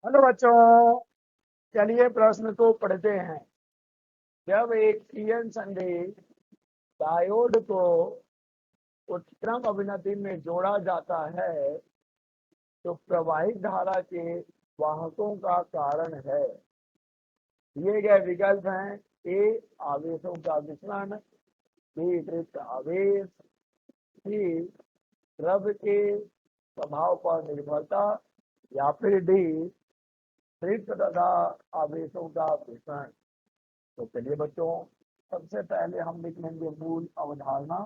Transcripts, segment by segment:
Hello बच्चों, चलिए प्रश्न को पढ़ते हैं। जब एक पीएन संधि डायोड को उत्क्रम अभिनति में जोड़ा जाता है तो प्रवाहित धारा के वाहकों का कारण है। दिए गए विकल्प हैं: ए आवेशों का विचलन, बी दृढ़ आवेश, सी द्रव्य के स्वभाव पर निर्भरता, या फिर डी दृढ़ तथा आवेशों का विचलन। तो चलिए बच्चों, सबसे पहले हम लिख लेंगे मूल अवधारणा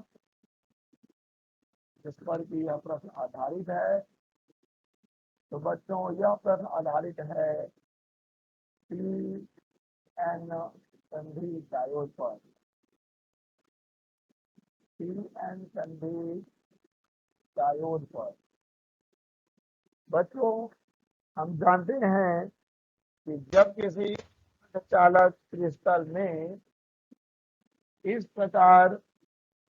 जिस पर कि यह प्रश्न आधारित है। तो बच्चों, यह प्रश्न आधारित है पी एन संधि डायोड पर। पी एन संधि डायोड पर बच्चों, हम जानते हैं कि जब किसी चालक क्रिस्टल में इस प्रकार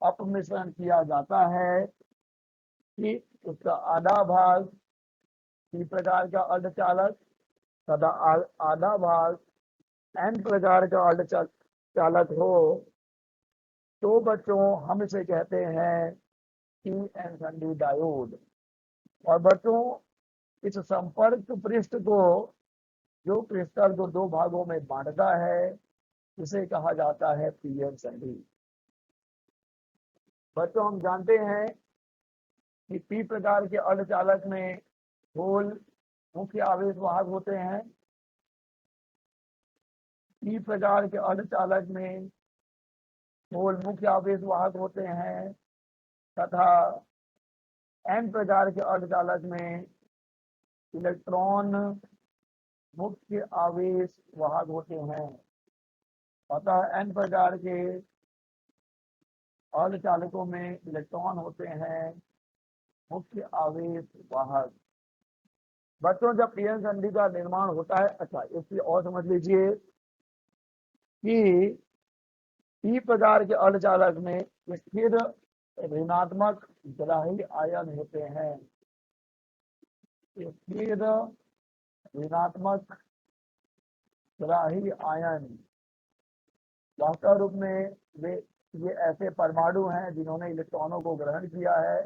अपमिश्रण किया जाता है कि उसका आधा भाग पी प्रकार का अर्धचालक तथा आधा भाग एन प्रकार का अर्धचालक हो, तो बच्चों हम इसे कहते हैं पी एन संधि डायोड। और बच्चों, इस संपर्क पृष्ठ को, जो क्रिस्टल को दो भागों में बांटता है, इसे कहा जाता है पी एन संधि। बच्चों, हम जानते हैं कि पी प्रकार के अर्धचालक में होल मुख्य आवेश वाहक होते हैं। पी प्रकार के अर्धचालक में होल मुख्य आवेश वाहक होते हैं तथा एन प्रकार के अर्धचालक में इलेक्ट्रॉन मुख्य आवेश वाहक होते हैं। अतः एन प्रकार के अर्धचालकों में इलेक्ट्रॉन होते हैं मुख्य आवेश वाहक। बच्चों, जब पीएन संधि का निर्माण होता है, अच्छा इसलिए और समझ लीजिए कि पी प्रकार के अर्धचालक में स्थिर ऋणात्मक ग्राही आयन होते हैं। स्थिर ऋणात्मक ग्राही आयन वास्तव रूप में ये ऐसे परमाणु हैं जिन्होंने इलेक्ट्रॉनों को ग्रहण किया है,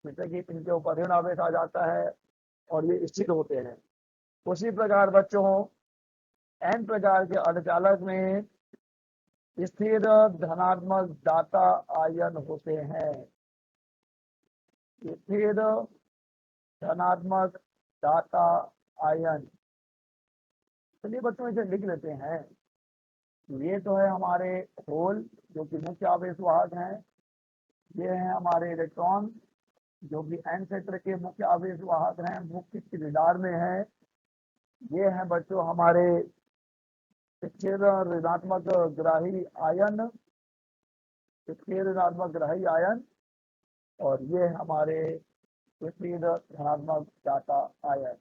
जिससे कि इनके ऊपर ऋण आवेश आ जाता है और ये स्थिर होते हैं। उसी प्रकार बच्चों, एन प्रकार के अर्धचालक में स्थिर धनात्मक दाता आयन होते हैं। स्थिर धनात्मक दाता आयन। चलिए बच्चों, इसे लिख लेते हैं। ये तो है हमारे होल, जो कि मुख्य आवेश वाहक हैं। ये हैं हमारे इलेक्ट्रॉन, जो कि एन क्षेत्र के मुख्य आवेश वाहक हैं, मुख्य किरदार में है। ये हैं बच्चों हमारे स्थिर ऋणात्मक ग्राही आयन, स्थिर ऋणात्मक ग्राही आयन, और ये हमारे स्थिर धनात्मक दाता आयन।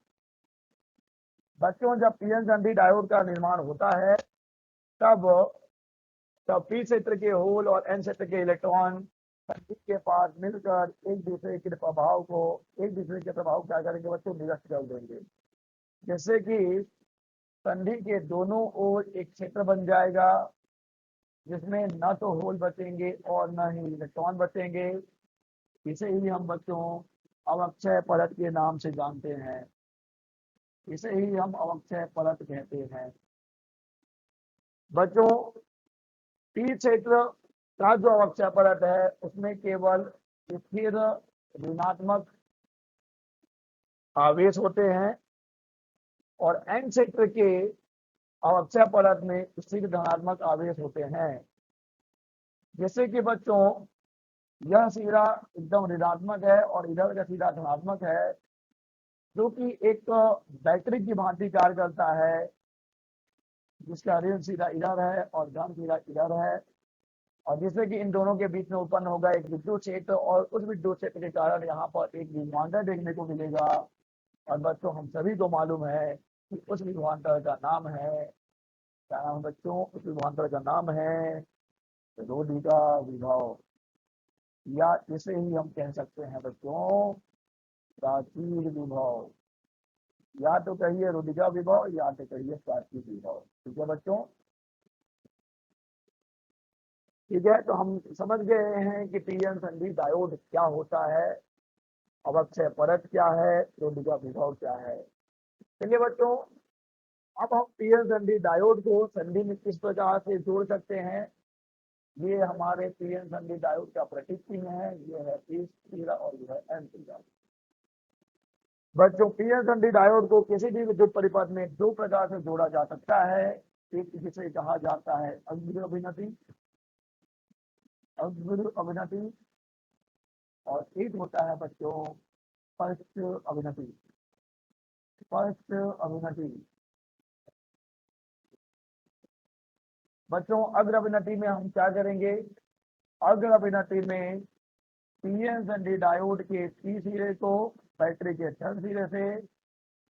बच्चों, जब पीएन संधि डायोड का निर्माण होता है तब पी क्षेत्र के होल और एन क्षेत्र के इलेक्ट्रॉन संधि के पास मिलकर एक दूसरे के प्रभाव क्या करेंगे बच्चों? निरस्त कर देंगे। जैसे कि संधि के दोनों ओर एक क्षेत्र बन जाएगा जिसमें न तो होल बचेंगे और न ही इलेक्ट्रॉन बचेंगे। इसे ही हम बच्चों अवक्षय परत के नाम से जानते हैं। इसे ही हम अवक्षय परत कहते हैं। बच्चों, पी क्षेत्र का जो अवक्षय परत है उसमें केवल स्थिर ऋणात्मक आवेश होते हैं और एन क्षेत्र के अवक्षय परत में स्थिर धनात्मक आवेश होते हैं। जैसे कि बच्चों, यह सिरा एकदम ऋणात्मक है और इधर का सिरा धनात्मक है, जो कि एक बैटरी की भांति कार्य करता है, जिसका ऋण सिरा इधर है और धन सिरा इधर है। और जिससे कि इन दोनों के बीच में उत्पन्न होगा एक विद्युत क्षेत्र, और उस विद्युत क्षेत्र के कारण यहाँ पर एक विभवांतर देखने को मिलेगा। और बच्चों, हम सभी को मालूम है कि उस विभवांतर का नाम है, क्या नाम बच्चों? उस विभवांतर का नाम है रोधी का विभव, या इसे ही हम कह सकते हैं बच्चों प्राचीर विभव। या तो कहिए रुधिका विभव या तो कहिए स्वास्थ्य विभव। ठीक है बच्चों, ठीक है। तो हम समझ गए हैं कि पीएन संधि डायोड क्या होता है, अवक्षय परत क्या है, रुधिका विभव क्या है। चलिए बच्चों, अब हम पीएन संधि डायोड को संधि में किस प्रकार से जोड़ सकते हैं। ये हमारे पीएन संधि डायोड का प्रतीक चिन्ह है, ये है पी तीरा और ये है एन तीरा। बच्चों, पीएन संधि डायोड को किसी भी विद्युत परिपथ में दो प्रकार से जोड़ा जा सकता है। एक जिसे कहा जाता है अग्र अभिनति, अग्र अभिनति, और एक होता है बच्चों पश्च अभिनति, पश्च अभिनति। बच्चों, अग्र अभिनति में हम क्या करेंगे, अग्र अभिनति में पीएन संधि डायोड के पी सिरे को बैटरी के धन सिरे से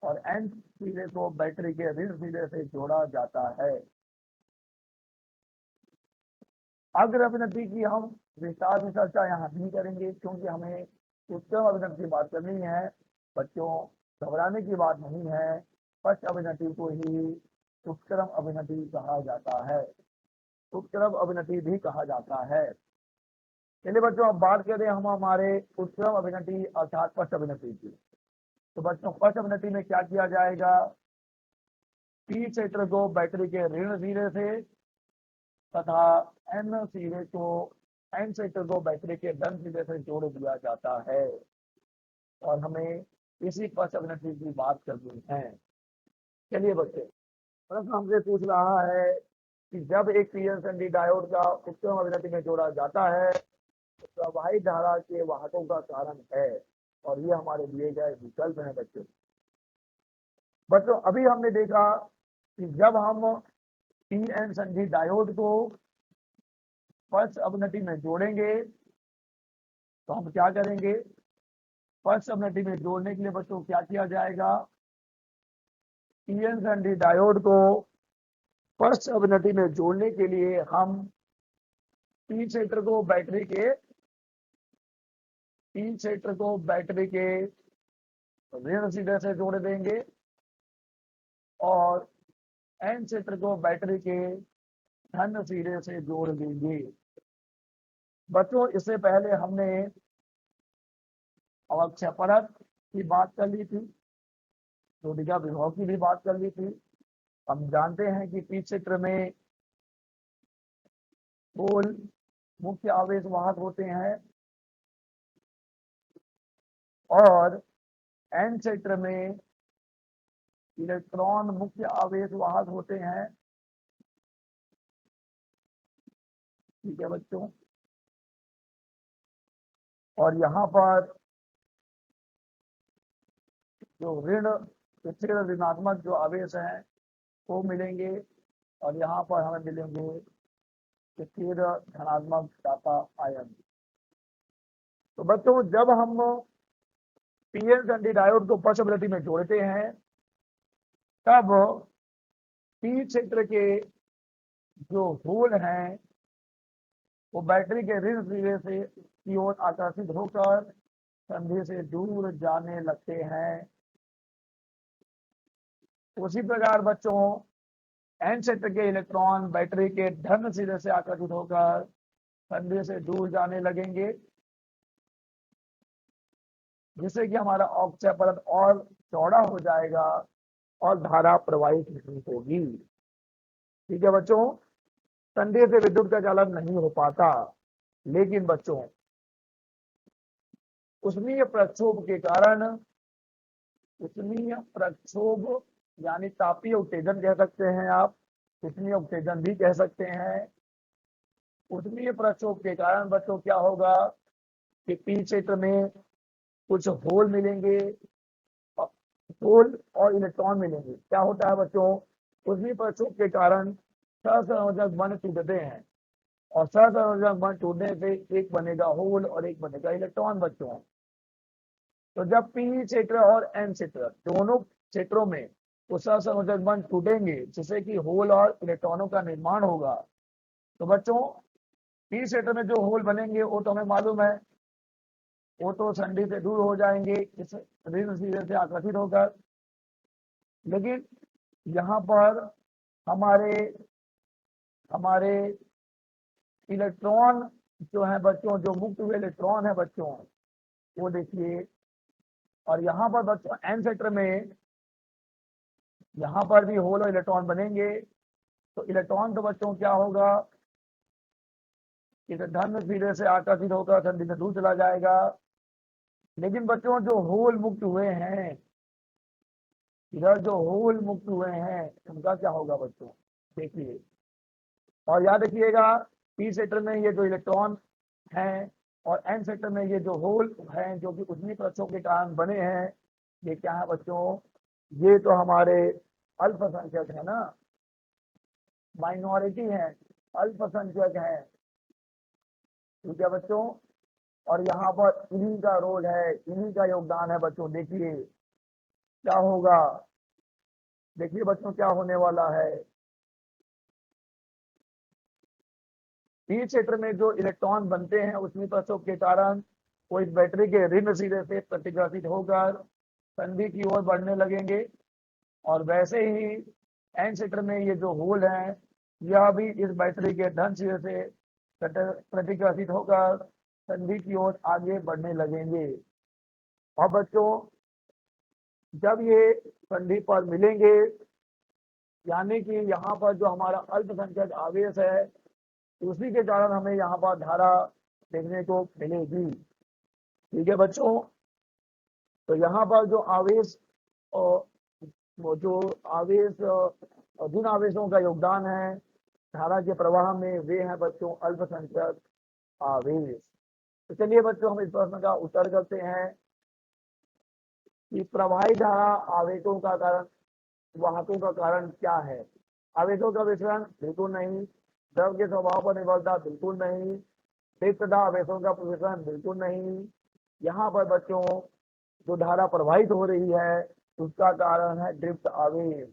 और एन सिरे को बैटरी के ऋण सिरे से जोड़ा जाता है। अग्र अभिनति की हम विस्तार से चर्चा यहाँ नहीं करेंगे, क्योंकि हमें उत्क्रम अभिनति की बात करनी है। बच्चों, घबराने की बात नहीं है, पश्च अभिनति को ही उत्क्रम अभिनति कहा जाता है, उत्क्रम अभिनति भी कहा जाता है। चलिए बच्चों, अब बात करें हम हमारे उत्क्रम अभिनति अर्थात पश्च अभिनति की। तो बच्चों, पश्च अभिनति में क्या किया जाएगा, पी क्षेत्र को बैटरी के ऋण सिरे से तथा एन सिरे को एन क्षेत्र को बैटरी के धन सिरे से जोड़ दिया जाता है, और हमें इसी पश्च अभिनति की बात करनी है। चलिए बच्चे, प्रश्न हमसे पूछ रहा है कि जब एक पीएन संधि डायोड का उत्क्रम अभिनति में जोड़ा जाता है तो प्रवाहित धारा के वाहकों का कारण है, और ये हमारे दिए गए विकल्प हैं बच्चों। बच्चों, अभी हमने देखा कि जब हम पीएन संधि डायोड को पश्च अभिनति में जोड़ेंगे तो हम क्या करेंगे, पश्च अभिनति में जोड़ने के लिए बच्चों क्या किया जाएगा, पीएन संधि डायोड को पश्च अभिनति में जोड़ने के लिए हम पी क्षेत्र को बैटरी के ऋण सिरे से जोड़ देंगे और एन क्षेत्र को बैटरी के धन सिरे से जोड़ देंगे। बच्चों, इससे पहले हमने अवक्षय परत की बात कर ली थी, रुधिका विभव की भी बात कर ली थी। हम जानते हैं कि पी क्षेत्र में पोल मुख्य आवेश वाहक होते हैं और एन क्षेत्र में इलेक्ट्रॉन मुख्य आवेश वाहक होते हैं। ठीक है बच्चों, और यहाँ पर जो स्थिर ऋणात्मक जो आवेश हैं वो मिलेंगे, और यहाँ पर हमें मिलेंगे स्थिर धनात्मक दाता आयन। तो बच्चों, जब हम पीएन संधि डायोड को पश्च अभिनति में जोड़ते हैं तब पी क्षेत्र के जो होल हैं वो बैटरी के ऋण सिरे से की ओर आकर्षित होकर संधि से दूर जाने लगते हैं। उसी प्रकार बच्चों, एन क्षेत्र के इलेक्ट्रॉन बैटरी के धन सिरे से आकर्षित होकर संधि से दूर जाने लगेंगे, जिससे कि हमारा अवक्षय परत और चौड़ा हो जाएगा और धारा प्रवाहित नहीं होगी। ठीक है बच्चों, संधि से विद्युत का चालन नहीं हो पाता, लेकिन बच्चों उष्मीय प्रक्षोभ के कारण, उष्मीय प्रक्षोभ यानी तापीय उत्तेजन कह सकते हैं आप, उष्मीय उत्तेजन भी कह सकते हैं। उष्मीय प्रक्षोभ के कारण बच्चों क्या होगा कि पी क्षेत्र में कुछ होल मिलेंगे, होल और इलेक्ट्रॉन मिलेंगे। क्या होता है बच्चों, उष्मीय प्रक्षोभ के कारण सहसंयोजक बंध टूटते हैं, और सहसंयोजक बंध टूटने से एक बनेगा होल और एक बनेगा इलेक्ट्रॉन बच्चों। तो जब पी क्षेत्र और एन क्षेत्र दोनों क्षेत्रों में सहसंयोजक बंध टूटेंगे जिससे कि होल और इलेक्ट्रॉनों का निर्माण होगा, तो बच्चों पी क्षेत्र में जो होल बनेंगे वो तो हमें मालूम है, वो तो संधि से दूर हो जाएंगे इस ऋण सिरे से आकर्षित होकर, लेकिन यहाँ पर हमारे हमारे इलेक्ट्रॉन जो है बच्चों, जो मुक्त हुए इलेक्ट्रॉन है बच्चों, वो देखिए। और यहाँ पर बच्चों एन सेक्टर में यहाँ पर भी होल और इलेक्ट्रॉन बनेंगे। तो इलेक्ट्रॉन तो बच्चों क्या होगा, इधर धन सिरे से आकर्षित होकर ठंडी में दूर चला जाएगा। लेकिन बच्चों जो होल मुक्त हुए हैं, इधर जो होल मुक्त हुए हैं, उनका क्या होगा बच्चों, देखिए। और याद रखिएगा, पी सेक्टर में ये जो इलेक्ट्रॉन हैं और एन सेक्टर में ये जो होल हैं जो कि उष्मीय प्रक्षोभ के कारण बने हैं, ये क्या है बच्चों, ये तो हमारे अल्पसंख्यक है ना, माइनॉरिटी है, अल्पसंख्यक है। ठीक है बच्चों। और यहाँ पर इन्हीं का रोल है, इन्हीं का योगदान है बच्चों। देखिए क्या होगा, देखिए बच्चों क्या होने वाला है। पी क्षेत्र में जो इलेक्ट्रॉन बनते हैं उष्मीय प्रक्षोभ के कारण वो इस बैटरी के ऋण सिरे से प्रतिग्रहित होकर संधि की ओर बढ़ने लगेंगे। और वैसे ही एन क्षेत्र में ये जो होल है, यह भी इस बैटरी के धन सिरे से प्रतिग्रहित होकर संधि की ओर आगे बढ़ने लगेंगे। और बच्चों जब ये संधि पर मिलेंगे, यानी कि यहाँ पर जो हमारा अल्पसंख्यक आवेश है, उसी के कारण हमें यहाँ पर धारा देखने को मिलेगी। ठीक है बच्चों। तो यहाँ पर जो आवेश वो जो आवेश जिन आवेशों का योगदान है धारा के प्रवाह में, वे हैं बच्चों अल्पसंख्यक आवेश। तो चलिए बच्चों हम इस प्रश्न का उत्तर करते हैं कि प्रवाही धारा आवेशों का कारण, वाहकों का कारण क्या है। आवेशों का वितरण बिल्कुल नहीं, द्रव के स्वभाव पर निर्भरता बिल्कुल नहीं, रिक्तता आवेशों का वितरण बिल्कुल नहीं। यहाँ पर बच्चों जो धारा प्रवाहित हो रही है उसका कारण है ड्रिफ्ट आवेश,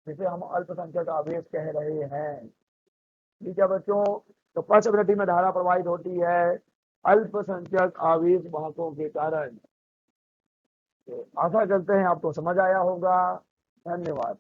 जिसे हम अल्पसंख्यक आवेश कह रहे हैं। ठीक है बच्चों। तो पश्चवृत्ति में धारा प्रवाहित होती है अल्पसंख्यक आवेश वाहकों के कारण। तो आशा करते हैं आपको समझ आया होगा। धन्यवाद।